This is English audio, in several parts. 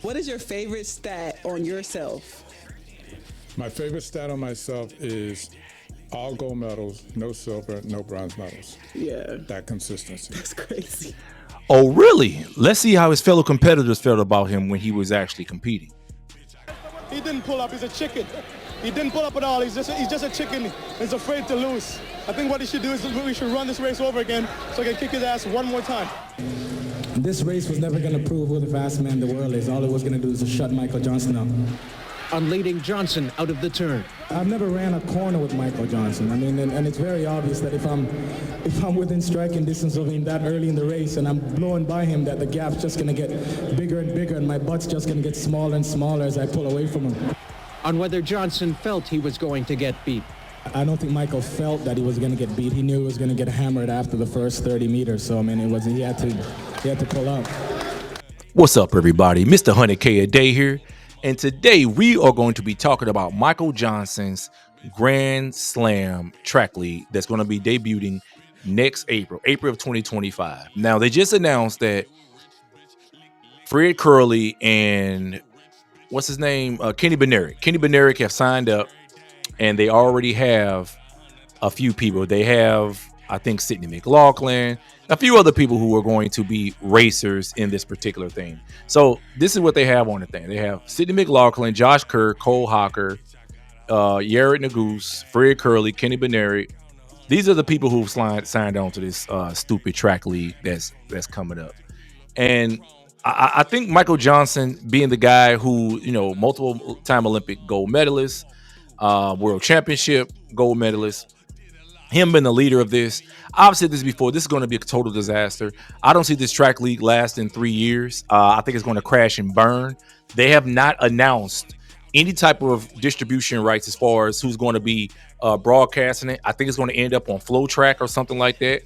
What is your favorite stat on yourself? My favorite stat on myself is all gold medals, no silver, no bronze medals. Yeah, That consistency. that's crazy. Oh, really? Let's see how his fellow competitors felt about him when he was actually competing. He didn't pull up. He's a chicken. He didn't pull up at all. He's just a chicken. He's afraid to lose. I think what he should do is we should run this race over again so I can kick his ass one more time. This race was never going to prove who the fastest man in the world is. All it was going to do is to shut Michael Johnson up. Unleading Johnson out of the turn. I've never ran a corner with Michael Johnson. I mean, and it's very obvious that if I'm within striking distance of him that early in the race and I'm blowing by him, that the gap's just going to get bigger and bigger and my butt's just going to get smaller and smaller as I pull away from him. On whether Johnson felt he was going to get beat. I don't think Michael felt that he was going to get beat. He knew he was going to get hammered after the first 30 meters. So, I mean, he had to pull up. What's up, everybody? Mr. 100K a day here. And today we are going to be talking about Michael Johnson's Grand Slam track league that's going to be debuting next April of 2025. Now, they just announced that Fred Curley and what's his name? Kenny Bednarek have signed up, and they already have a few people. They have, I think, Sidney McLaughlin, a few other people who are going to be racers in this particular thing. So this is what they have on the thing. They have Sidney McLaughlin, Josh Kerr, Cole Hocker, Yared Nuguse, Fred Curley, Kenny Bednarek. These are the people who've signed on to this stupid track league that's coming up. And I think Michael Johnson, being the guy who, multiple time Olympic gold medalist, world championship gold medalist, him being the leader of this. I've said this before. This is going to be a total disaster. I don't see this track league lasting 3 years. I think it's going to crash and burn. They have not announced any type of distribution rights as far as who's going to be broadcasting it. I think it's going to end up on Flow Track or something like that.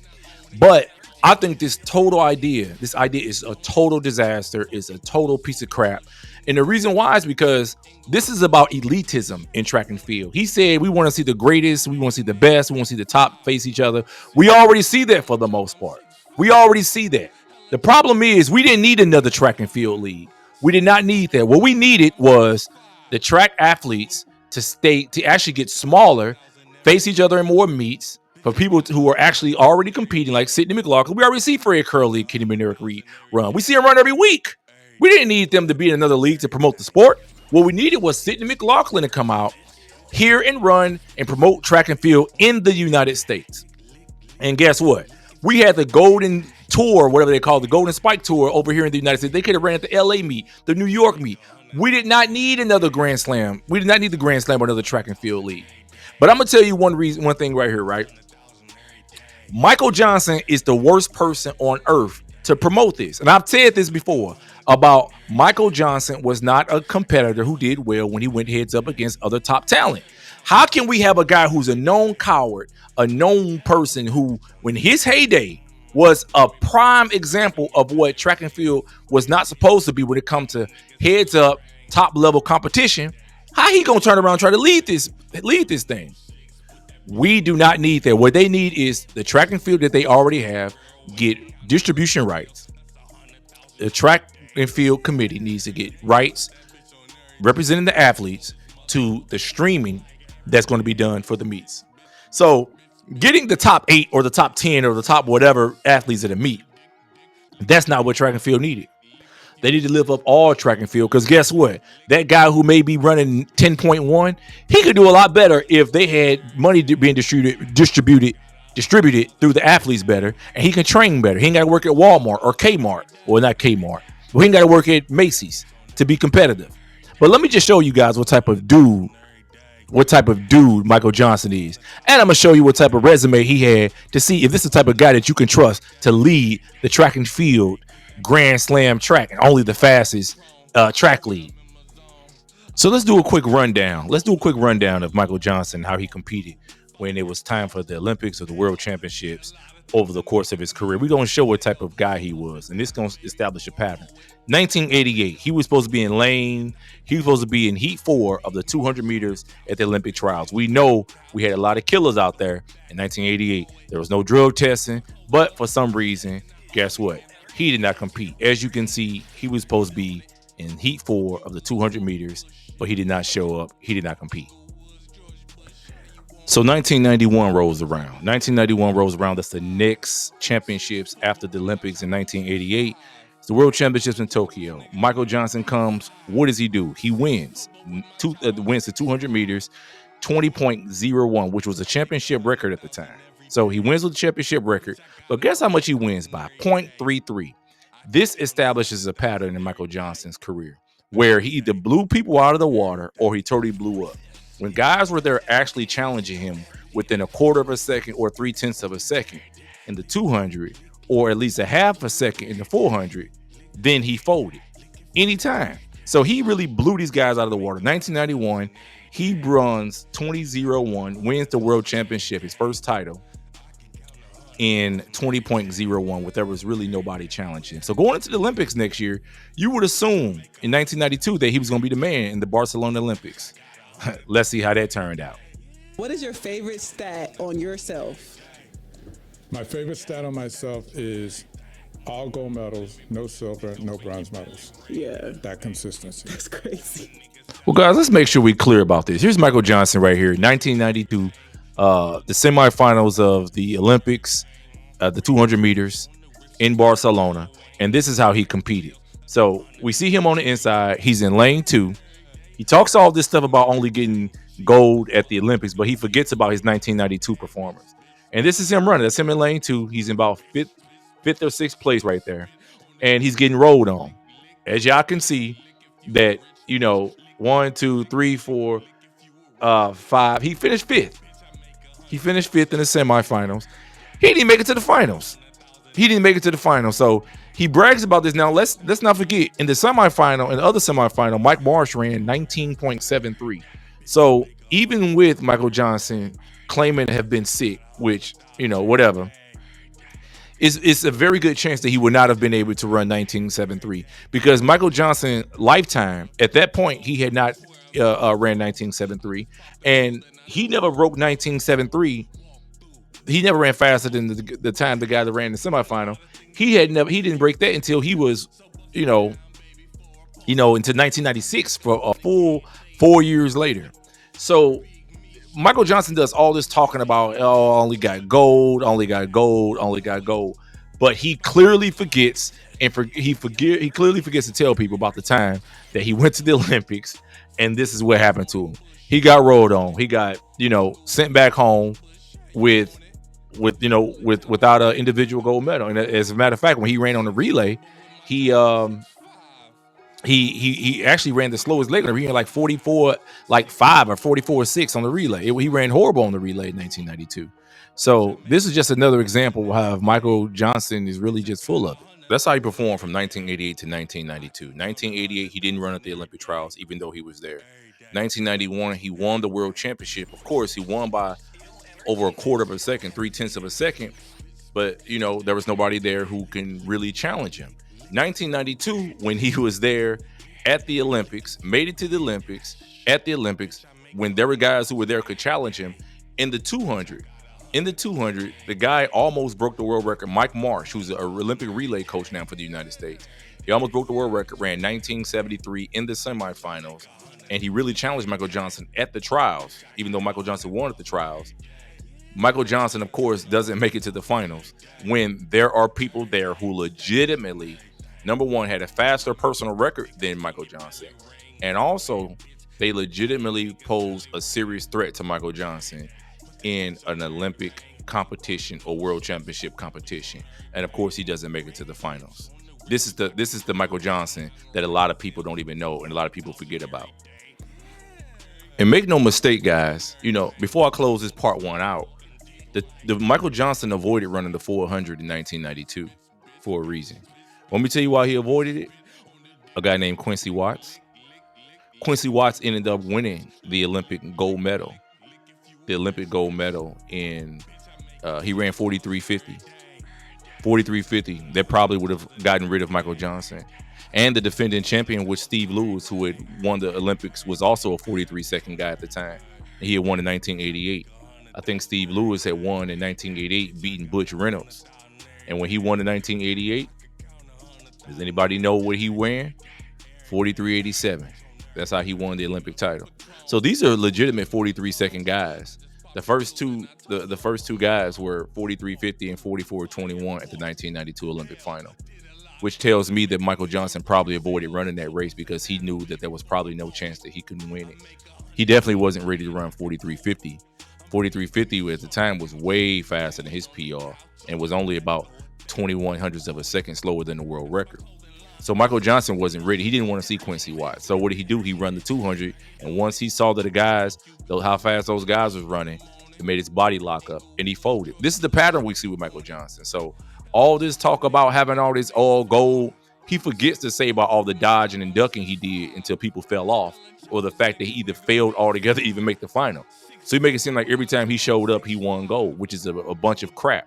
But I think this idea is a total disaster. It's a total piece of crap. And the reason why is because this is about elitism in track and field. He said we want to see the greatest, we want to see the best, we want to see the top face each other. We already see that for the most part. We already see that. The problem is we didn't need another track and field league. We did not need that. What we needed was the track athletes to actually get smaller, face each other in more meets. For people who are actually already competing, like Sidney McLaughlin, we already see Fred Curley, Kenny Bednarek run. We see him run every week. We didn't need them to be in another league to promote the sport. What we needed was Sidney McLaughlin to come out here and run and promote track and field in the United States. And guess what? We had the Golden Tour, whatever they call it, the Golden Spike Tour over here in the United States. They could have ran at the LA meet, the New York meet. We did not need another Grand Slam. We did not need the Grand Slam or another track and field league. But I'm going to tell you one thing right here, right? Michael Johnson is the worst person on earth to promote this. And I've said this before about Michael Johnson was not a competitor who did well when he went heads up against other top talent. How can we have a guy who's a known coward, a known person who, when his heyday, was a prime example of what track and field was not supposed to be when it comes to heads up, top level competition? How he gonna turn around and try to lead this thing? We do not need that. What they need is the track and field that they already have get distribution rights. The track and field committee needs to get rights representing the athletes to the streaming that's going to be done for the meets. So getting the top 8 or the top 10 or the top whatever athletes at a meet, that's not what track and field needed. They need to live up all track and field, because guess what? That guy who may be running 10.1, he could do a lot better if they had money being distributed through the athletes better, and he can train better. He ain't got to work at Walmart or Kmart. Well, not Kmart. But he ain't got to work at Macy's to be competitive. But let me just show you guys what type of dude Michael Johnson is. And I'm going to show you what type of resume he had to see if this is the type of guy that you can trust to lead the track and field Grand Slam track, and only the fastest track lead. So let's do a quick rundown. Of Michael Johnson, how he competed when it was time for the Olympics or the World Championships over the course of his career. We're going to show what type of guy he was, and this is going to establish a pattern. 1988, he was supposed to be in lane. He was supposed to be in heat 4 of the 200 meters at the Olympic trials. We know we had a lot of killers out there in 1988. There was no drug testing, but for some reason, guess what? He did not compete. As you can see, he was supposed to be in heat 4 of the 200 meters, but he did not show up. He did not compete. So 1991 rolls around. 1991 rolls around. That's the next championships after the Olympics in 1988. It's the World Championships in Tokyo. Michael Johnson comes. What does he do? He wins. Wins the 200 meters, 20.01, which was a championship record at the time. So he wins with the championship record. But guess how much he wins by? 0.33. This establishes a pattern in Michael Johnson's career where he either blew people out of the water or he totally blew up. When guys were there actually challenging him within a quarter of a second or 0.3 of a second in the 200, or at least a half a second in the 400, then he folded anytime. So he really blew these guys out of the water. 1991, he runs 20.01, wins the world championship, his first title, in 20.01, where there was really nobody challenging him. So going into the Olympics next year, you would assume in 1992 that he was going to be the man in the Barcelona Olympics. Let's see how that turned out. What is your favorite stat on yourself? My favorite stat on myself is all gold medals, no silver, no bronze medals. Yeah, That consistency. that's crazy. Well, guys, let's make sure we're clear about this. Here's Michael Johnson right here, 1992, the semifinals of the Olympics, the 200 meters in Barcelona, and this is how he competed. So we see him on the inside. He's in lane 2. He talks all this stuff about only getting gold at the Olympics, but he forgets about his 1992 performance. And this is him running. That's him in lane 2. He's in about fifth or 6th place right there, and he's getting rolled on. As y'all can see, that 1, 2, 3, 4, 5. He finished 5th. He finished 5th in the semifinals. He didn't make it to the finals. So he brags about this. Now let's not forget, in the semifinal, in the other semifinal, Mike Marsh ran 19.73. So even with Michael Johnson claiming to have been sick, which whatever, it's a very good chance that he would not have been able to run 19.73, because Michael Johnson lifetime at that point he had not ran 19.73, and he never broke 19.73. He never ran faster than the time the guy that ran the semifinal. He didn't break that until he was, into 1996, for a full 4 years later. So Michael Johnson does all this talking about, only got gold, but he clearly forgets, he clearly forgets to tell people about the time that he went to the Olympics, and this is what happened to him. He got rolled on. He got, sent back home without an individual gold medal. And as a matter of fact, when he ran on the relay, he actually ran the slowest leg. He ran like 44.5 or 44.6 on the relay. He ran horrible on the relay in 1992. So this is just another example of how Michael Johnson is really just full of it. That's how he performed from 1988 to 1992. 1988, he didn't run at the Olympic trials, even though he was there. 1991, he won the world championship. Of course, he won by over a quarter of a second, 0.3 of a second. But, there was nobody there who can really challenge him. 1992, when he was there at the Olympics, made it to the Olympics, at the Olympics, when there were guys who were there could challenge him. In the 200, the guy almost broke the world record. Mike Marsh, who's an Olympic relay coach now for the United States, he almost broke the world record, ran 19.73 in the semifinals, and he really challenged Michael Johnson at the trials, even though Michael Johnson won at the trials. Michael Johnson, of course, doesn't make it to the finals when there are people there who legitimately, number one, had a faster personal record than Michael Johnson, and also they legitimately pose a serious threat to Michael Johnson in an Olympic competition or world championship competition. And of course, he doesn't make it to the finals. This is the Michael Johnson that a lot of people don't even know and a lot of people forget about. And make no mistake, guys, before I close this part 1 out, the Michael Johnson avoided running the 400 in 1992 for a reason. Let me tell you why he avoided it. A guy named Quincy Watts. Quincy Watts ended up winning the Olympic gold medal. In he ran 43.50. 43.50. That probably would have gotten rid of Michael Johnson. And the defending champion was Steve Lewis, who had won the Olympics, was also a 43-second guy at the time. He had won in 1988. I think Steve Lewis had won in 1988, beating Butch Reynolds. And when he won in 1988, does anybody know what he ran? 43.87. That's how he won the Olympic title. So these are legitimate 43-second guys. The first two guys were 43.50 and 44.21 at the 1992 Olympic final, which tells me that Michael Johnson probably avoided running that race because he knew that there was probably no chance that he couldn't win it. He definitely wasn't ready to run 43.50. 43.50 at the time was way faster than his PR and was only about 21 hundredths of a second slower than the world record. So Michael Johnson wasn't ready. He didn't want to see Quincy Watts. So what did he do? He run the 200, and once he saw that how fast those guys was running, it made his body lock up, and he folded. This is the pattern we see with Michael Johnson. So all this talk about having all this all gold, he forgets to say about all the dodging and ducking he did until people fell off, or the fact that he either failed altogether to even make the final. So he make it seem like every time he showed up, he won gold, which is a bunch of crap.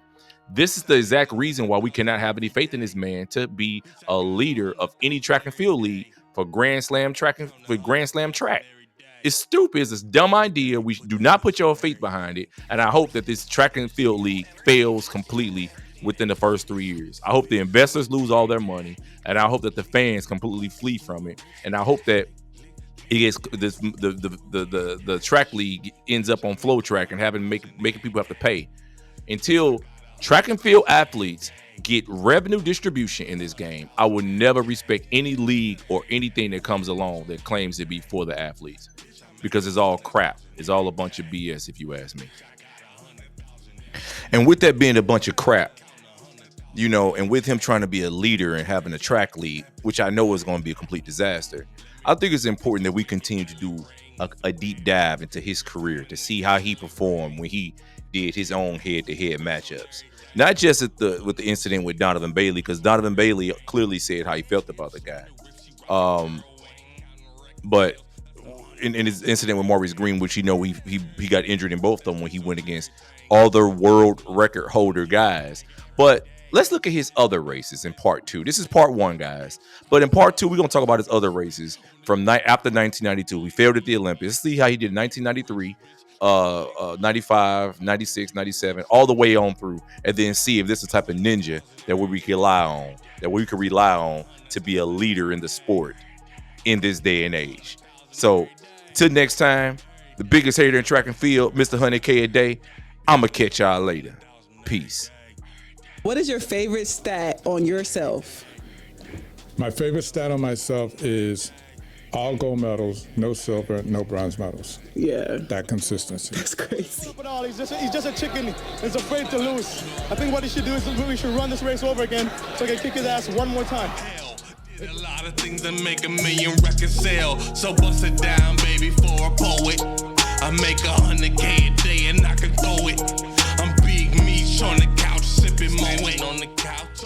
This is the exact reason why we cannot have any faith in this man to be a leader of any track and field league for Grand Slam track. It's stupid. It's a dumb idea. We do not put your faith behind it. And I hope that this track and field league fails completely within the first 3 years. I hope the investors lose all their money, and I hope that the fans completely flee from it. And I hope that it gets the track league ends up on Flow Track and making people have to pay. Until track and field athletes get revenue distribution in this game, I will never respect any league or anything that comes along that claims to be for the athletes, because it's all crap. It's all a bunch of BS, if you ask me. And with that being a bunch of crap, and with him trying to be a leader and having a track league, which I know is going to be a complete disaster, I think it's important that we continue to do a deep dive into his career to see how he performed when he did his own head-to-head matchups. Not just with the incident with Donovan Bailey, because Donovan Bailey clearly said how he felt about the guy. But in his incident with Maurice Green, which he got injured in both of them when he went against other world record holder guys. But let's look at his other races in part 2. This is part 1, guys. But in part 2, we're going to talk about his other races from after 1992. He failed at the Olympics. Let's see how he did in 1993. 95, 96, 97, all the way on through, and then see if this is the type of ninja that we can rely on to be a leader in the sport in this day and age. So till next time, the biggest hater in track and field, Mr. 100K a day. I'ma catch y'all later. Peace. What is your favorite stat on yourself? My favorite stat on myself is all gold medals, no silver, no bronze medals. Yeah. That consistency. That's crazy. He's just a chicken. He's afraid to lose. I think what he should do is we should run this race over again so he can kick his ass one more time. A lot of things that make a million records sell. So bust it down, baby, for a poet. I make 100K a day and I can throw it. I'm big meat on the couch, sipping my weight on the couch.